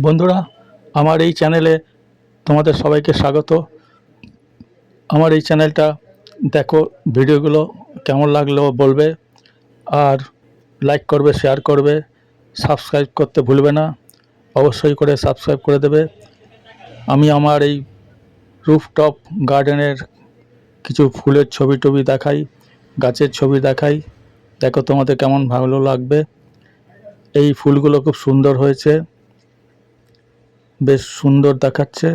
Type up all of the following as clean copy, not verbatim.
বন্ধুরা, আমার এই চ্যানেলে তোমাদের সবাইকে স্বাগত। আমার এই চ্যানেলটা দেখো, ভিডিওগুলো কেমন লাগলো বলবে, আর লাইক করবে, শেয়ার করবে, সাবস্ক্রাইব করতে ভুলবে না। অবশ্যই করে সাবস্ক্রাইব করে দেবে। আমি আমার এই রুফটপ গার্ডেনের কিছু ফুলের ছবি টবি দেখাই, গাছের ছবি দেখাই। দেখো তোমাদের কেমন ভালো লাগবে। এই ফুলগুলো খুব সুন্দর হয়েছে, বেশ সুন্দর দেখাচ্ছে।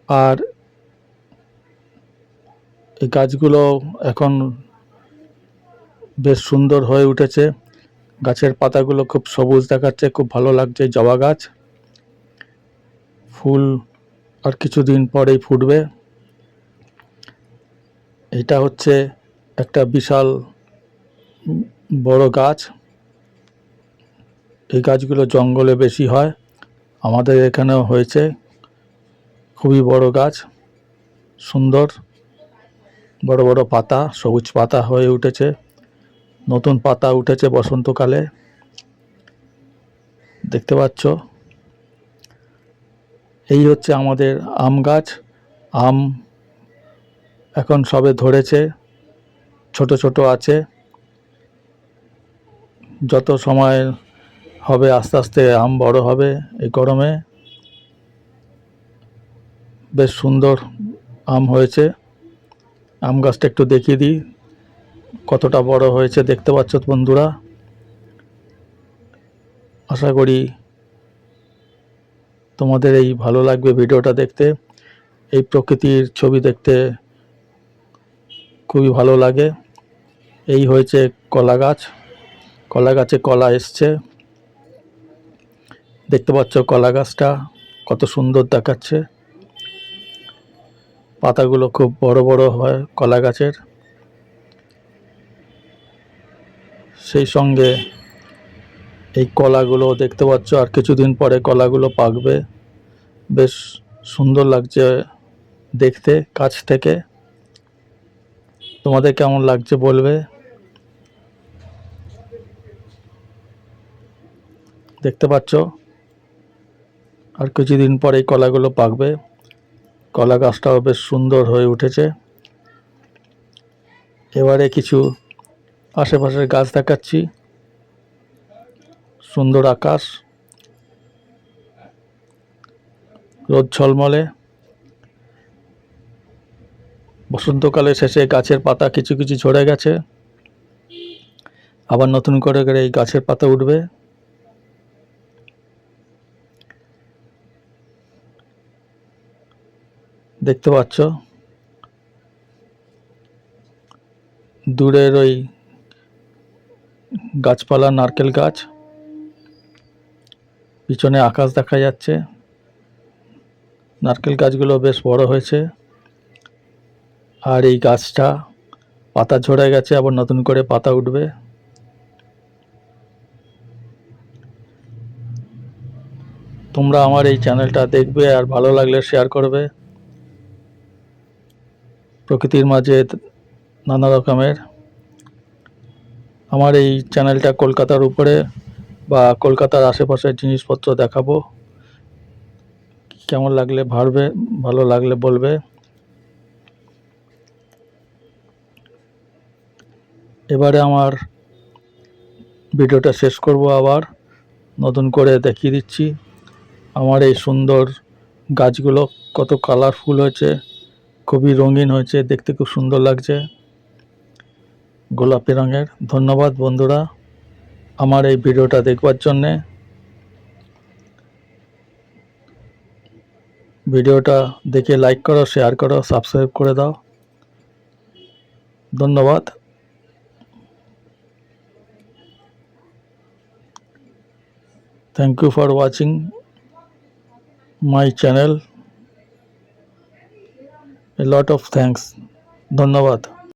আর এই গাছগুলো এখন বেশ সুন্দর হয়ে উঠেছে। গাছের পাতাগুলো খুব সবুজ দেখাচ্ছে, খুব ভালো লাগছে। জবা গাছ, ফুল আর কিছুদিন পরেই ফুটবে। এটা হচ্ছে একটা বিশাল বড় গাছ। এই গাছগুলো জঙ্গলে বেশি হয়, আমাদের এখানেও হয়েছে। খুবই বড় গাছ, সুন্দর বড় বড় পাতা, সবুজ পাতা হয়ে উঠেছে। নতুন পাতা উঠেছে বসন্তকালে, দেখতে পাচ্ছ। এই হচ্ছে আমাদের আম গাছ। আম এখন সবে ধরেছে, ছোট ছোট আছে। যত সময় হবে আস্তে আস্তে আম বড় হবে। এই গরমে বেশ সুন্দর আম হয়েছে। আম গাছটা একটু দেখিয়ে দিই কতটা বড় হয়েছে, দেখতে পাচ্ছ বন্ধুরা। আশা করি তোমাদের এই ভালো লাগবে ভিডিওটা দেখতে। এই প্রকৃতির ছবি দেখতে খুবই ভালো লাগে। এই হয়েছে কলা গাছ, কলা গাছে কলা এসছে, দেখতে পাচ্ছ কলা গাছটা কত সুন্দর দেখাচ্ছে। পাতাগুলো খুব বড় বড় হয় কলা গাছের। সেই সঙ্গে এই কলাগুলো দেখতে পাচ্ছ, আর কিছুদিন পরে কলাগুলো পাকবে। বেশ সুন্দর লাগছে দেখতে কাছ থেকে। তোমাদের কেমন লাগছে বলবে। দেখতে পাচ্ছ, আর কিছুদিন পরে এই কলাগুলো পাকবে। কলা গাছটাও বেশ সুন্দর হয়ে উঠেছে। এবারে কিছু আশেপাশের গাছ দেখাচ্ছি। সুন্দর আকাশ, রোদ ঝলমলে। বসন্তকালে শেষে গাছের পাতা কিছু কিছু ঝরে গেছে, আবার নতুন করে এই গাছের পাতা উঠবে। দেখতে পাচ্ছ দূরের ওই গাছপালা, নারকেল গাছ, পিছনে আকাশ দেখা যাচ্ছে। নারকেল গাছগুলো বেশ বড় হয়েছে। আর এই গাছটা পাতা ঝরে গেছে, আবার নতুন করে পাতা উঠবে। তোমরা আমার এই চ্যানেলটা দেখবে, আর ভালো লাগলে শেয়ার করবে। প্রকৃতির মাঝে নানা রকমের। আমার এই চ্যানেলটা কলকাতার উপরে বা কলকাতার আশেপাশের জিনিসপত্র দেখাবো। কেমন লাগলে ভালো লাগলে বলবে। এবারে আমার ভিডিওটা শেষ করব, আবার নতুন করে দেখিয়ে দিচ্ছি আমার এই সুন্দর গাছগুলো কত কালারফুল হয়েছে, খুবই রঙিন হয়েছে, দেখতে খুব সুন্দর লাগছে, গোলাপি রঙের। ধন্যবাদ বন্ধুরা আমার এই ভিডিওটা দেখবার জন্যে। ভিডিওটা দেখে লাইক করো, শেয়ার করো, সাবস্ক্রাইব করে দাও। ধন্যবাদ। Thank you for watching my channel. A lot of thanks. ধন্যবাদ।